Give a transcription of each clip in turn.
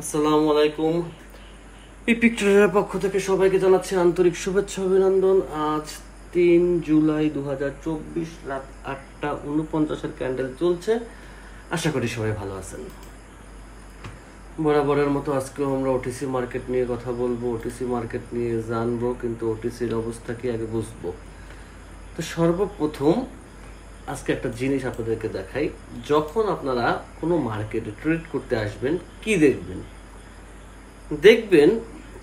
আসসালামু আলাইকুম। এই পিকচারের পক্ষ থেকে সবাইকে জানাচ্ছি আন্তরিক শুভেচ্ছা অভিনন্দন। আজ 3 জুলাই 2024 রাত 8:49 ক্যান্ডেল চলছে। আশা করি সবাই ভালো আছেন। বরাবরের মতো আজকেও আমরা ওটিসি মার্কেট নিয়ে কথা বলবো, ওটিসি মার্কেট নিয়ে জানবো, কিন্তু ওটিসির অবস্থা কি আগে বুঝবো। তো সর্বপ্রথম আজকে একটা জিনিস আপনাদেরকে দেখাই। যখন আপনারা কোনো মার্কেটে ট্রেড করতে আসবেন, কি দেখবেন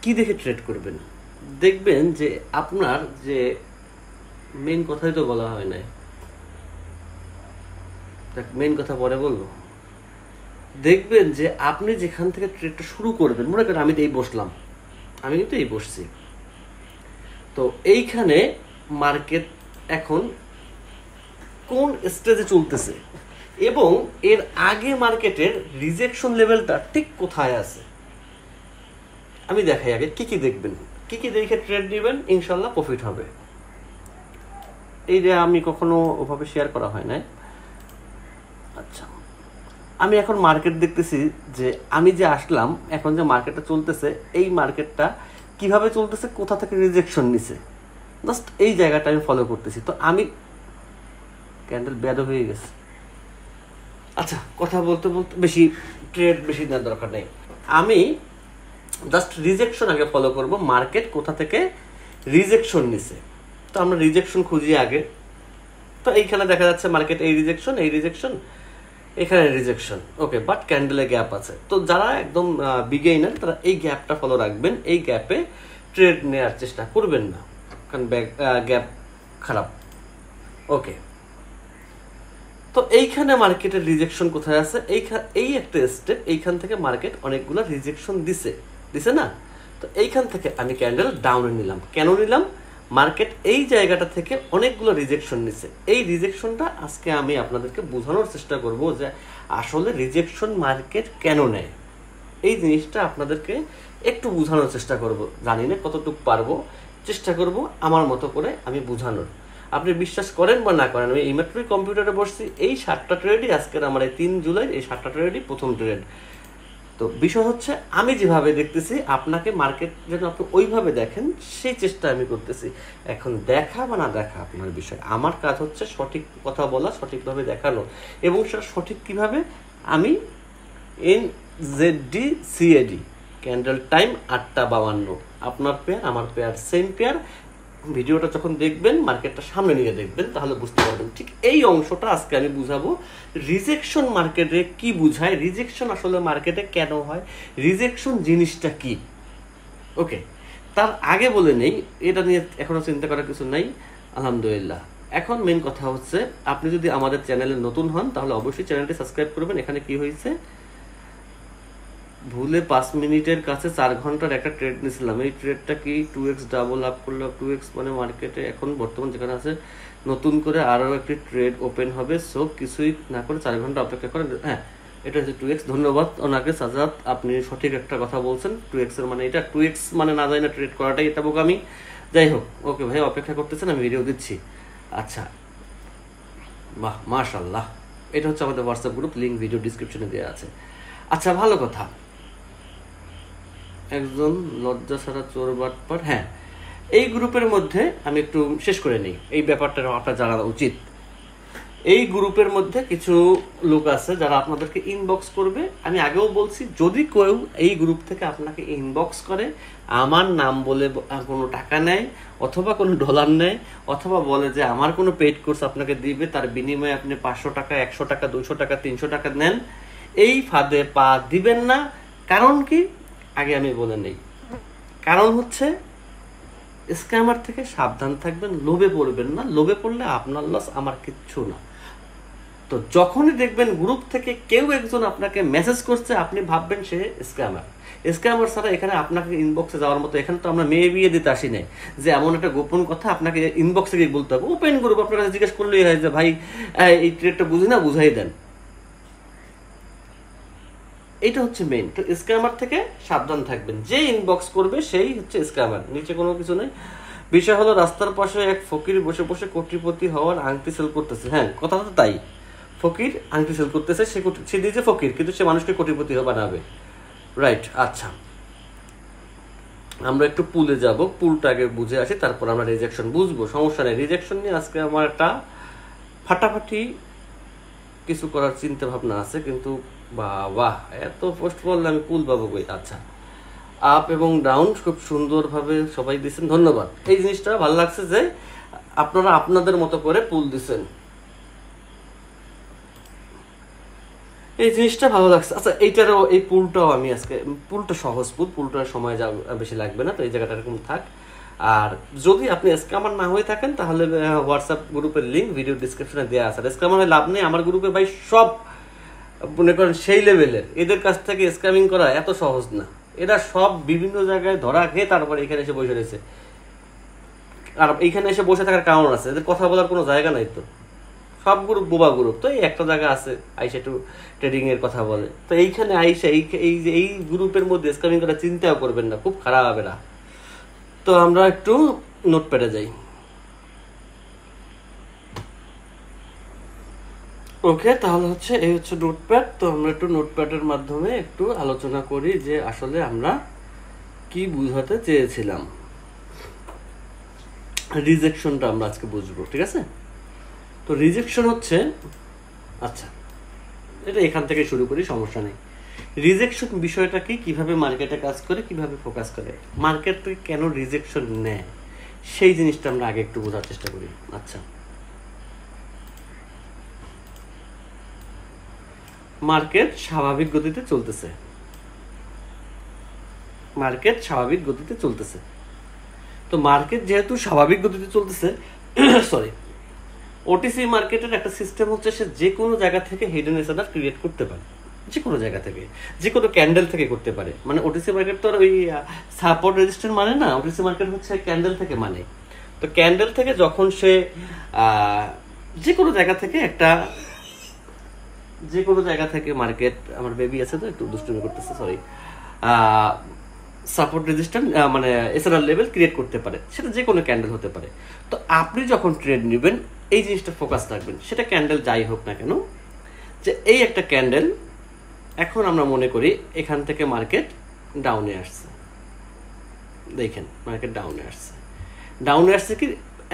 কি দেখে ট্রেড করবেন? দেখবেন যে আপনার যে মেইন কথাই তো বলা হয় নাই, মেইন কথা পরে বলবো। দেখবেন যে আপনি যেখান থেকে ট্রেডটা শুরু করবেন, মনে করেন আমি তো এই বসলাম, আমি কিন্তু এই বসছি, তো এইখানে মার্কেট এখন কোন স্টেজে চলতেছে এবং এর আগে মার্কেটের রিজেকশন লেভেলটা ঠিক কোথায় আছে আমি দেখাই। আগে কি দেখবেন, কি দেখে ট্রেড নেবেন, ইনশাল্লাহ প্রফিট হবে। এই যে আমি কখনো ওভাবে শেয়ার করা হয় না। আচ্ছা, আমি এখন মার্কেট দেখতেছি যে আমি যে আসলাম, এখন যে মার্কেটটা চলতেছে, এই মার্কেটটা কিভাবে চলতেছে, কোথা থেকে রিজেকশন নিছে, জাস্ট এই জায়গাটা আমি ফলো করতেছি। তো আমি ক্যান্ডেল ব্যাড হয়ে গেছে। আচ্ছা, কথা বলতে বলতে ট্রেড বেশি নেওয়ার দরকার নেই। আমি জাস্ট রিজেকশন আগে ফলো করব, মার্কেট কোথা থেকে রিজেকশন নিছে। তো আমরা রিজেকশন খুঁজি আগে। তো এইখানে দেখা যাচ্ছে মার্কেট এই রিজেকশন এখানে রিজেকশন, ওকে, বাট ক্যান্ডেলে গ্যাপ আছে। তো যারা একদম বিগেইনার তারা এই গ্যাপটা ফলো রাখবেন, এই গ্যাপে ট্রেড নেওয়ার চেষ্টা করবেন না, কারণ গ্যাপ খারাপ। ওকে, তো এইখানে মার্কেটের রিজেকশন কোথায় আছে? এই একটা স্টেপ, এইখান থেকে মার্কেট অনেকগুলো রিজেকশন দিছে না? তো এইখান থেকে আমি ক্যান্ডেল ডাউনে নিলাম। কেন নিলাম? মার্কেট এই জায়গাটা থেকে অনেকগুলো রিজেকশন নিছে। এই রিজেকশনটা আজকে আমি আপনাদেরকে বোঝানোর চেষ্টা করব যে আসলে রিজেকশন মার্কেট কেন নেয়। এই জিনিসটা আপনাদেরকে একটু বোঝানোর চেষ্টা করব। জানি না কতটুকু পারবো, চেষ্টা করব আমার মতো করে আমি বোঝানোর। আপনি বিশ্বাস করেন বা না করেন, আমি এইমাত্রই কম্পিউটারে বসছি, এই 7টা ট্রেডই আজকের আমার এই 3 জুলাই এই 7টা ট্রেডই প্রথম ট্রেড। তো বিষয় হচ্ছে আমি যেভাবে দেখতেছি, আপনাকে মার্কেট যেন আপনি ওইভাবে দেখেন, সেই চেষ্টা আমি করতেছি। এখন দেখা বা না দেখা আপনার বিষয়, আমার কাজ হচ্ছে সঠিক কথা বলা, সঠিকভাবে দেখানো, এবং সেটা সঠিক কিভাবে আমি NZD ক্যান্ডেল টাইম 8:52, আপনার পেয়ার আমার পেয়ার সেম পেয়ার। ভিডিওটা যখন দেখবেন, মার্কেটটা সামনে নিয়ে দেখবেন, তাহলে বুঝতে পারবেন। ঠিক এই অংশটা আজকে আমি বুঝাবো, রিজেকশন মার্কেটে কি বুঝায়, রিজেকশন আসলে মার্কেটে কেন হয়, রিজেকশন জিনিসটা কি। ওকে, তার আগে বলে নেই, এটা নিয়ে এখনো চিন্তা করার কিছু নাই, আলহামদুলিল্লাহ। এখন মেন কথা হচ্ছে, আপনি যদি আমাদের চ্যানেলে নতুন হন তাহলে অবশ্যই চ্যানেলটি সাবস্ক্রাইব করবেন। এখানে কি হয়েছে, ভুলে 5 মিনিটের কাছে 4 ঘন্টার একটা ট্রেড নিয়েছিলাম। এই ট্রেডটা কি 2x ডাবল আপ করলো। 2x মানে মার্কেটে এখন বর্তমান যেখানে আছে, নতুন করে আরও একটি ট্রেড ওপেন হবে। সো কিছুই না করে 4 ঘন্টা অপেক্ষা করেন। হ্যাঁ, এটা হচ্ছে 2x। ধন্যবাদ ওনাকে, সাজাদ, আপনি সঠিক একটা কথা বলছেন। 2x এর মানে এটা, 2x মানে না যায় না ট্রেড করাটাই এটা বোকামি। যাই হোক, ওকে ভাই, অপেক্ষা করতেছেন, আমি ভিডিও দিচ্ছি। আচ্ছা, বাহ, মাশাআল্লাহ। এটা হচ্ছে আমাদের হোয়াটসঅ্যাপ গ্রুপ, লিঙ্ক ভিডিও ডিসক্রিপশনে দেওয়া আছে। আচ্ছা, ভালো কথা, একজন লজ্জা ছাড়া চোর বাটপার। হ্যাঁ, এই গ্রুপের মধ্যে আমি একটু শেষ করে নিই, এই ব্যাপারটা আপনার জানা উচিত। এই গ্রুপের মধ্যে কিছু লোক আছে যারা আপনাদেরকে ইনবক্স করবে। আমি আগেও বলছি, যদি কেউ এই গ্রুপ থেকে আপনাকে ইনবক্স করে, আমার নাম বলে কোনো টাকা নেয় অথবা কোনো ডলার নেয়, অথবা বলে যে আমার কোনো পেইড কোর্স আপনাকে দিবে, তার বিনিময়ে আপনি 500 টাকা, 100 টাকা, 200 টাকা, 300 টাকা নেন, এই ফাঁদে পা দিবেন না। কারণ কি, আগে আমি বলে নেই, কারণ হচ্ছে স্ক্যামার থেকে সাবধান থাকবেন, লোভে পড়বেন না। লোভে পড়লে আপনার লস, আমার কিচ্ছু না। তো যখনই দেখবেন গ্রুপ থেকে কেউ একজন আপনাকে মেসেজ করছে, আপনি ভাববেন সে স্ক্যামার। স্ক্যামার ছাড়া এখানে আপনাকে ইনবক্সে যাওয়ার মতো, এখানে তো আমরা মেয়ে বিয়ে দিতে আসি নাই যে এমন একটা গোপন কথা আপনাকে ইনবক্সে গিয়ে বলতে হবে। ওপেন গ্রুপ, আপনার কাছে জিজ্ঞেস করলেই হয় যে ভাই এই ট্রেডটা বুঝি না, বুঝাই দেন। এটা হচ্ছে মেইন। তো স্ক্যামার থেকে সাবধান থাকবেন, যে ইনবক্স করবে সেই হচ্ছে স্ক্যামার, নিচে কোনো কিছু নেই। বিষয় হলো, রাস্তার পাশে এক ফকির বসে বসে কোটিপতি হওয়ার আংটি সেল করতেছে। হ্যাঁ, কথা তো তাই, ফকির আংটি সেল করতেছে, সে নিজে ফকির, কিন্তু সে মানুষকে কোটিপতি বানাবে। রাইট। আচ্ছা, আমরা একটু পুলে যাব, পুলটা আগে বুঝে আসি, তারপর আমরা রিজেকশন বুঝবো। সমস্যা নেই, রিজেকশন নিয়ে আজকে আমার একটা ফাটাফাটি কিছু করার চিন্তা ভাবনা আছে, কিন্তু বাহ এত পোস্ট করলে আমি পুল পাবো কই। আচ্ছা, আপ এবং ডাউন খুব সুন্দরভাবে সবাই দিচ্ছেন, ধন্যবাদ। এই জিনিসটা ভালো লাগছে যে আপনারা আপনাদের মতো করে পুল দিচ্ছেন, এই জিনিসটা ভালো লাগছে। আচ্ছা, এইটারও এই পুলটাও আমি আজকে, পুলটা সহজ পুল, পুলটার সময় যা বেশি লাগবে না, তো এই জায়গাটা এরকম থাক। আর যদি আপনি স্ক্যামার না হয়ে থাকেন তাহলে হোয়াটসঅ্যাপ গ্রুপের লিঙ্ক ভিডিও ডিসক্রিপশনে দেওয়া আছে। স্ক্যামারে লাভ নেই, আমার গ্রুপে ভাই সব মনে করেন সেই লেভেলের, এদের কাছ থেকে স্ক্যামিং করা এত সহজ না। এরা সব বিভিন্ন জায়গায় ধরা খেয়ে তারপরে এখানে এসে বসে রয়েছে, আর এইখানে এসে বসে থাকার কারণ আছে, এদের কথা বলার কোনো জায়গা নাই। তো সব গ্রুপ বোবা গ্রুপ, তো এই একটা জায়গা আছে আইসা একটু ট্রেডিং এর কথা বলে, তো এইখানে আইসা এই যে এই গ্রুপের মধ্যে স্ক্যামিং করার চিন্তাও করবেন না, খুব খারাপ হবে না। তো আমরা একটু নোটপ্যাডে যাই। ওকে, তাহলে হচ্ছে এই হচ্ছে নোটপ্যাড। তো আমরা একটু নোটপ্যাডের মাধ্যমে একটু আলোচনা করি যে আসলে আমরা কি বুঝাতে চেয়েছিলাম। রিজেকশনটা আমরা আজকে বুঝবো, ঠিক আছে? তো রিজেকশন হচ্ছে, আচ্ছা এটা এখান থেকে শুরু করি, সমস্যা নেই। রিজেকশন বিষয়টা কি, কিভাবে মার্কেটে কাজ করে, কিভাবে ফোকাস করে, মার্কেট থেকে কেন রিজেকশন নেয়, সেই জিনিসটা আমরা আগে একটু বোঝার চেষ্টা করি। আচ্ছা, মার্কেট স্বাভাবিক গতিতে চলতেছে, মার্কেট স্বাভাবিক গতিতে চলতেছে। তো মার্কেট যেহেতু স্বাভাবিক গতিতে চলতেছে, সরি, ওটিসি মার্কেটের একটা সিস্টেম হচ্ছে সে যে কোনো জায়গা থেকে হিডেন এসএলআর ক্রিয়েট করতে পারে, যে কোনো জায়গা থেকে, যে কোনো ক্যান্ডেল থেকে করতে পারে। মানে ওটিসি মার্কেট তো আর ওই সাপোর্ট রেজিস্ট্যান্ট মানে না, ওটিসি মার্কেট হচ্ছে ক্যান্ডেল থেকে মানে। তো ক্যান্ডেল থেকে যখন সে যে কোনো জায়গা থেকে একটা, যে কোনো জায়গা থেকে মার্কেট, আমার বেবি আছে তো একটু দুষ্টুমি করতেছে, সরি, সাপোর্ট রেজিস্ট্যান্ট মানে এসএলআর লেভেল ক্রিয়েট করতে পারে, সেটা যে কোনো ক্যান্ডেল হতে পারে। তো আপনি যখন ট্রেড নেবেন এই জিনিসটা ফোকাস রাখবেন, সেটা ক্যান্ডেল যাই হোক না কেন, যে এই একটা ক্যান্ডেল, এখন আমরা মনে করি এখান থেকে মার্কেট ডাউনে আসছে, দেখেন মার্কেট ডাউনে আসছে, ডাউনে আসছে কি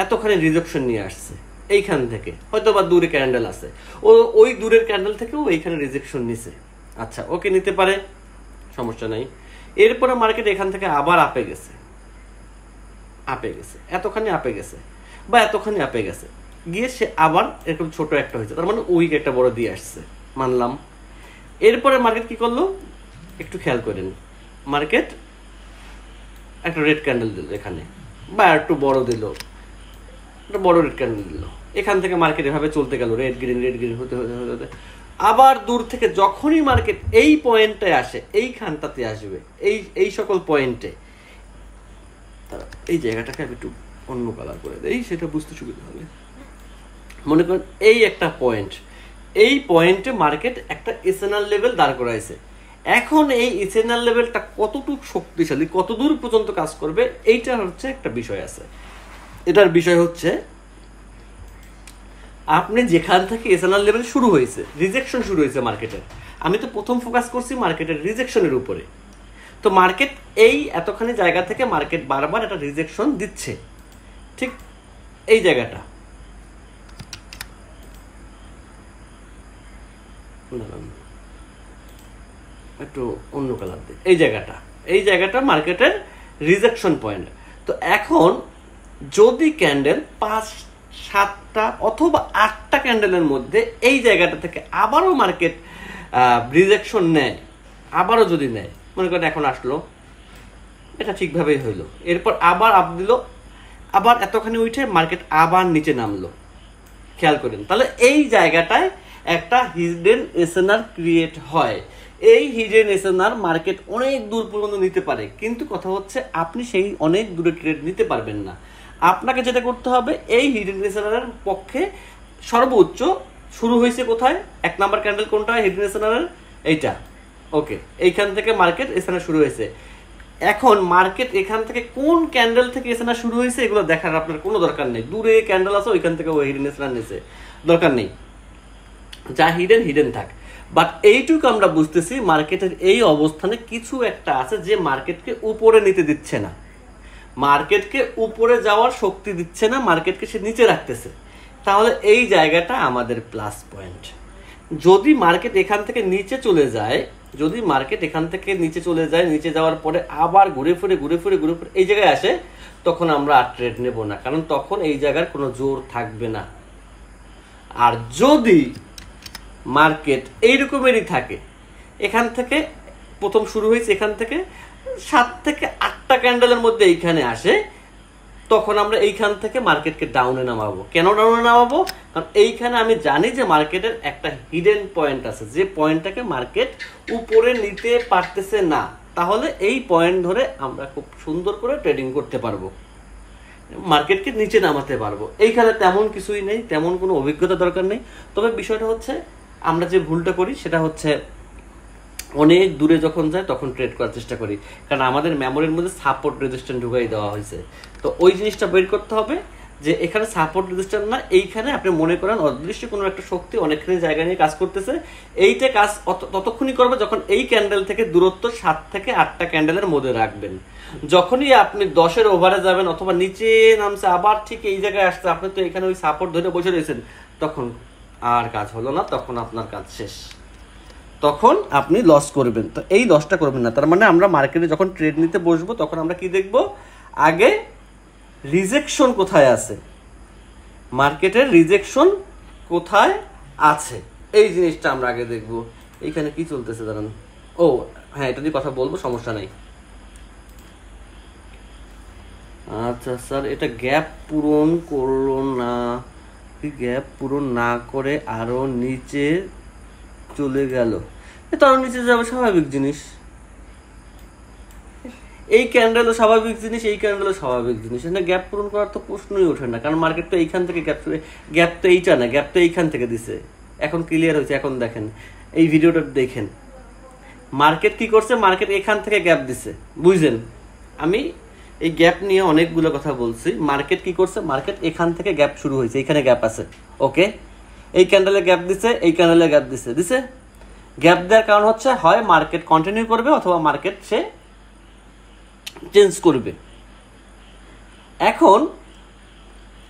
এতখানি রিজেকশন নিয়ে আসছে, এইখান থেকে হয়তো বা দূরে ক্যান্ডেল আছে, ও ওই দূরের ক্যান্ডেল থেকেও এইখানে রিজেকশন নিছে। আচ্ছা, ওকে নিতে পারে, সমস্যা নাই। এরপরে মার্কেট এখান থেকে আবার আপে গেছে, আপে গেছে, এতখানি আপে গেছে বা এতখানি আপে গেছে, গিয়ে সে আবার এরকম ছোট একটা হয়েছে, তার মানে উইক একটা বড় দিয়ে আসছে, মানলাম। এরপরে মার্কেট কি করলো একটু খেয়াল করেন, মার্কেট একটা রেড ক্যান্ডেল দিল এখানে, বা একটু বড় দিল, একটা বড় রেড ক্যান্ডেল দিল, এখান থেকে মার্কেট এভাবে চলতে গেল, রেড গ্রিন হতে হতে হতে আবার দূর থেকে যখনই মার্কেট এই পয়েন্টে আসে, এইখানটাতে আসবে, এই সকল পয়েন্টে, এই জায়গাটাকে আমি একটু অন্য কালার করে দেই, সেটা বুঝতে সুবিধা হবে। মনে করেন এই একটা পয়েন্ট, এই পয়েন্টে মার্কেট একটা এসএনআর লেভেল দাঁড় করাইছে। এখন এই এসএনআর লেভেলটা কতটুকু শক্তিশালী, কত দূর পর্যন্ত কাজ করবে, এইটা হচ্ছে একটা বিষয় আছে। এটার বিষয় হচ্ছে আপনি যেখান থেকে এসএনআর লেভেল শুরু হয়েছে, রিজেকশন শুরু হয়েছে মার্কেটের, আমি তো প্রথম ফোকাস করছি মার্কেটের রিজেকশনের উপরে। তো মার্কেট এই এতখানি জায়গা থেকে মার্কেট বারবার একটা রিজেকশন দিচ্ছে, ঠিক এই জায়গাটা, একটু অন্য কালার দিই, এই জায়গাটা মার্কেটের রিজেকশন পয়েন্ট। তো এখন যদি ক্যান্ডেল 5-7টা অথবা 8টা ক্যান্ডেলের মধ্যে এই জায়গাটা থেকে আবারও মার্কেট রিজেকশন নেয়, আবারও যদি নেয়, মনে করেন এখন আসলো, এটা ঠিকভাবেই হইলো, এরপর আবার আপ দিল, আবার এতখানি উঠে মার্কেট আবার নিচে নামলো, খেয়াল করেন, তাহলে এই জায়গাটায় একটা হিডেন এসএনআর ক্রিয়েট হয়। এই হিডেন এসএনআর মার্কেট অনেক দূর পর্যন্ত নিতে পারে, কিন্তু কথা হচ্ছে আপনি সেই অনেক দূরে ট্রেড নিতে পারবেন না। আপনাকে যেটা করতে হবে, এই হিডেন এসএনআর পক্ষে সর্বোচ্চ শুরু হয়েছে কোথায়, 1 নাম্বার ক্যান্ডেল কোনটা হিডেন এসএনআর, এইটা, ওকে, এইখান থেকে মার্কেট এসএনআর শুরু হয়েছে। এখন মার্কেট এখান থেকে কোন ক্যান্ডেল থেকে এসএনআর শুরু হয়েছে এগুলো দেখার আপনার কোনো দরকার নেই, দূরে ক্যান্ডেল আছে ওইখান থেকে ওই হিডেন এসএনআর নিয়েছে, দরকার নেই, যা হিডেন থাক। বাট এইটুকু আমরা বুঝতেছি মার্কেটের এই অবস্থানে কিছু একটা আছে যে মার্কেটকে উপরে নিতে দিচ্ছে না, মার্কেটকে উপরে যাওয়ার শক্তি দিচ্ছে না, মার্কেটকে সে নিচে রাখতেছে। তাহলে এই জায়গাটা আমাদের প্লাস পয়েন্ট। যদি মার্কেট এখান থেকে নিচে চলে যায়, যদি মার্কেট এখান থেকে নিচে চলে যায়, নিচে যাওয়ার পরে আবার ঘুরে ফিরে এই জায়গায় আসে, তখন আমরা আর ট্রেড নেব না, কারণ তখন এই জায়গার কোনো জোর থাকবে না। আর যদি মার্কেট এইরকমেরই থাকে, এখান থেকে প্রথম শুরু হয়েছে, এখান থেকে 7 থেকে 8টা ক্যান্ডেলের মধ্যে এইখানে আসে, তখন আমরা এইখান থেকে মার্কেটকে ডাউনে নামাবো। কেন ডাউনে নামাবো? কারণ এইখানে আমি জানি যে মার্কেটের একটা হিডেন পয়েন্ট আছে, যে পয়েন্টটাকে মার্কেট উপরে নিতে পারতেছে না। তাহলে এই পয়েন্ট ধরে আমরা খুব সুন্দর করে ট্রেডিং করতে পারবো, মার্কেটকে নিচে নামাতে পারবো। এইখানে তেমন কিছুই নেই, তেমন কোনো অভিজ্ঞতা দরকার নেই। তবে বিষয়টা হচ্ছে আমরা যে ভুলটা করি সেটা হচ্ছে অনেক দূরে যখন যায় তখন ট্রেড করার চেষ্টা করি, কারণ আমাদের মেমোরির মধ্যে সাপোর্ট রেজিস্ট্যান্ট ঢুকাই দেওয়া হয়েছে। তো ওই জিনিসটা বের করতে হবে যে এখানে সাপোর্ট রেজিস্ট্যান্ট না, এইখানে আপনি মনে করেন অদৃশ্য কোনো একটা শক্তি অনেকখানি জায়গা নিয়ে কাজ করতেছে। এইটা কাজ ততক্ষণই করবে যখন এই ক্যান্ডেল থেকে দূরত্ব 7 থেকে 8টা ক্যান্ডেলের মধ্যে রাখবেন। যখনই আপনি 10-এর ওভারে যাবেন অথবা নিচে নামছে আবার ঠিক এই জায়গায় আসছে, আপনি তো এখানে ওই সাপোর্ট ধরে বসে রয়েছেন, তখন আর কাজ হলো না, তখন আপনার কাজ শেষ, তখন আপনি লস করবেন। তো এই লসটা করবেন না। তার মানে আমরা মার্কেটে যখন ট্রেড নিতে বসবো তখন আমরা কি দেখব? আগে রিজেকশন কোথায় আছে, মার্কেটের রিজেকশন কোথায় আছে, এই জিনিসটা আমরা আগে দেখব। এইখানে কি চলতেছে দাঁড়ান, ও হ্যাঁ এটা নিয়ে কথা বলবো, সমস্যা নাই। আচ্ছা স্যার, এটা গ্যাপ পূরণ করলো না, গ্যাপ পূরণ না করে আরো নিচে চলে গেল, তারও নিচে যাবে, স্বাভাবিক জিনিস। এই ক্যান্ডেলও স্বাভাবিক জিনিস, এই ক্যান্ডেলও স্বাভাবিক জিনিস। এখানে গ্যাপ পূরণ করার তো প্রশ্নই ওঠে না, কারণ মার্কেট তো এইখান থেকে গ্যাপ তো এইটা না, গ্যাপ তো এইখান থেকে দিছে। এখন ক্লিয়ার হয়েছে, এখন দেখেন এই ভিডিওটা দেখেন, মার্কেট কি করছে, মার্কেট এখান থেকে গ্যাপ দিছে, বুঝলেন? আমি এই গ্যাপ নিয়ে অনেকগুলো কথা বলছি। মার্কেট কি করছে, মার্কেট এখান থেকে গ্যাপ শুরু হয়েছে, এখানে গ্যাপ আছে, ওকে, এই ক্যান্ডেলে গ্যাপ দিছে, এই ক্যান্ডেলে গ্যাপ দিছে। গ্যাপ দেওয়ার কারণ হচ্ছে হয় মার্কেট কন্টিনিউ করবে অথবা মার্কেট সে চেঞ্জ করবে। এখন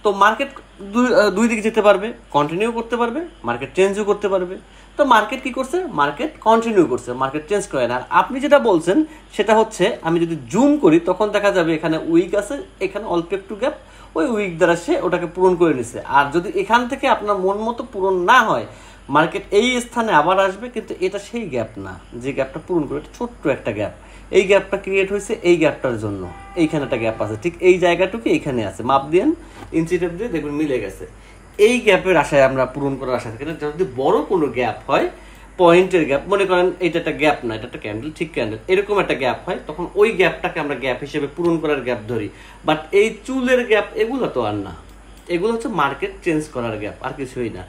তো মার্কেট দুই দিকে যেতে পারবে, কন্টিনিউ করতে পারবে, মার্কেট চেঞ্জও করতে পারবে। তো মার্কেট কি করছে, মার্কেট কন্টিনিউ করছে, মার্কেট চেঞ্জ করে না। আর আপনি যেটা বলছেন সেটা হচ্ছে, আমি যদি জুম করি তখন দেখা যাবে এখানে উইক আছে, এখানে অল্প একটু গ্যাপ, ওই উইক দ্বারা সে ওটাকে পূরণ করে নিছে। আর যদি এখান থেকে আপনার মন মতো পূরণ না হয়, মার্কেট এই স্থানে আবার আসবে, কিন্তু এটা সেই গ্যাপ না যে গ্যাপটা পূরণ করে, ছোট্ট একটা গ্যাপ। এই গ্যাপটা ক্রিয়েট হয়েছে এই গ্যাপটার জন্য, এইখানে একটা গ্যাপ আছে, ঠিক এই জায়গাটুকু এইখানে আছে, মাপ দিন ইঞ্চি টেপ দিয়ে দেখুন মিলে গেছে। এই গ্যাপের আশায় আমরা পূরণ করার আশা থাকে না। যদি বড় কোনো গ্যাপ হয়, পয়েন্টের গ্যাপ, মনে করেন এটা একটা গ্যাপ না, এটা একটা ক্যান্ডেল, ঠিক ক্যান্ডেল, এরকম একটা গ্যাপ হয়, তখন ওই গ্যাপটাকে আমরা গ্যাপ হিসেবে পূরণ করার গ্যাপ ধরি। বাট এই চুলের গ্যাপ এগুলো তো আর না, এগুলো হচ্ছে মার্কেট চেঞ্জ করার গ্যাপ, আর কিছুই না।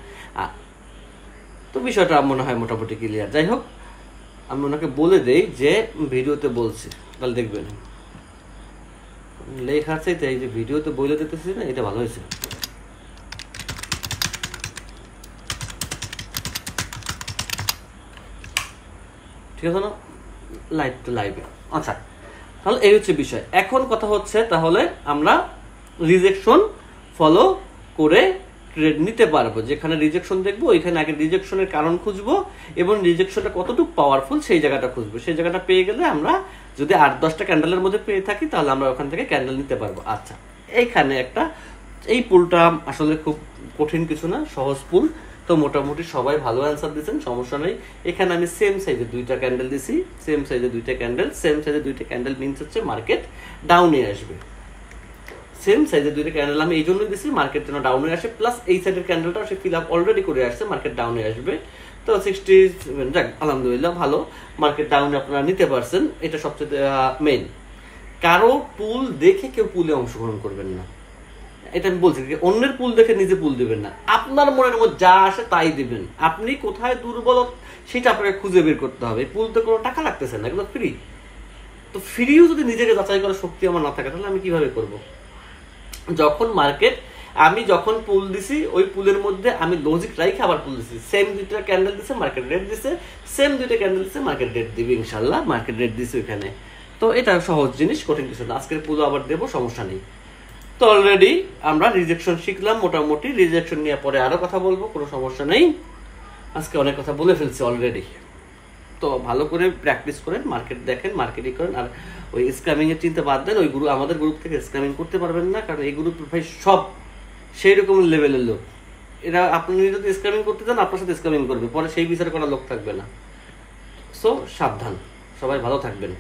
তো বিষয়টা মনে হয় মোটামুটি ক্লিয়ার। যাই হোক, আমি ওনাকে বলে দেই যে ভিডিওতে বলছি, তাহলে দেখবেন লেখা আছে, এই যে ভিডিওতে বলে দিতেছি না, এটা ভালো হয়েছে। ঠিক আছে না, লাইভ তো লাইভে। আচ্ছা, তাহলে এই হচ্ছে বিষয়। এখন কথা হচ্ছে তাহলে আমরা রিজেকশন ফলো করে ট্রেড নিতে পারবো। যেখানে রিজেকশন দেখবো ওইখানে আগে রিজেকশনের কারণ খুঁজবো এবং রিজেকশনটা কতটুকু পাওয়ারফুল সেই জায়গাটা খুঁজবো। সেই জায়গাটা পেয়ে গেলে আমরা যদি 8-10টা ক্যান্ডেলের মধ্যে পেয়ে থাকি তাহলে আমরা ওখান থেকে ক্যান্ডেল নিতে পারবো। আচ্ছা, এইখানে একটা, এই পুলটা আসলে খুব কঠিন কিছু না, সহজ পুল। তো মোটামুটি সবাই ভালো অ্যান্সার দিয়েছেন, সমস্যা নেই। এখানে আমি সেম সাইজে 2টা ক্যান্ডেল দিছি, সেম সাইজে 2টা ক্যান্ডেল, সেম সাইজে 2টা ক্যান্ডেল মিনস হচ্ছে মার্কেট ডাউনে আসবে। সেম সাইজে 2টা ক্যান্ডেল আমি এই জন্যই দিছি মার্কেট যেন ডাউনে আসে, প্লাস এই সাইডের ক্যান্ডেলটা সে ফিল আপ অলরেডি করে আসছে, মার্কেট ডাউনে আসবে। তো 67, যাক আলহামদুলিল্লাহ, ভালো, মার্কেট ডাউনে আপনারা নিতে পারছেন, এটা সবচেয়ে মেইন। কারো পুল দেখে কেউ পুলে অংশগ্রহণ করবেন না, এটা আমি বলছি। অন্যের পুল দেখে নিজে পুল দিবেন না, আপনার মনের মধ্যে যা আসে তাই দিবেন। আপনি কোথায় দুর্বল সেটা আপনাকে খুঁজে বের করতে হবে। পুলতে কোনো টাকা লাগতেছে না, এগুলো ফ্রি। তো ফ্রিও যদি নিজেকে যাচাই করার শক্তি আমার না থাকে তাহলে আমি কিভাবে করব? যখন মার্কেট আমি যখন পুল দিছি ওই পুলের মধ্যে আমি লজিক রাইখে আবার পুল দিছি, সেম দুইটা ক্যান্ডেল দিছে, মার্কেট রেট দিছে, সেম দুইটা ক্যান্ডেল দিছে, মার্কেট রেট দিবে ইনশাল্লাহ, মার্কেট রেট দিছে ওইখানে। তো এটা সহজ জিনিস, কঠিন কিছু না। আজকের পুজো আবার দেবো, সমস্যা নেই। তো অলরেডি আমরা রিজেকশন শিখলাম মোটামুটি, রিজেকশন নিয়ে পরে আরো কথা বলবো, কোনো সমস্যা নেই। আজকে অনেক কথা বলে ফেলছি অলরেডি। তো ভালো করে প্র্যাকটিস করেন, মার্কেট দেখেন, মার্কেটিং করেন। আর ওই স্ক্যামিং এর চিন্তা বাদ দেন, ওই গ্রুপ আমাদের গ্রুপ থেকে স্ক্যামিং করতে পারবেন না, কারণ এই গ্রুপ ভাই সব সেই রকম লেভেলের লোক। এরা আপনি যদি স্ক্যামিং করতে চান আপনার সাথে স্ক্যামিং করবে, পরে সেই বিচার করার লোক থাকবে না। সো সাবধান, সবাই ভালো থাকবেন।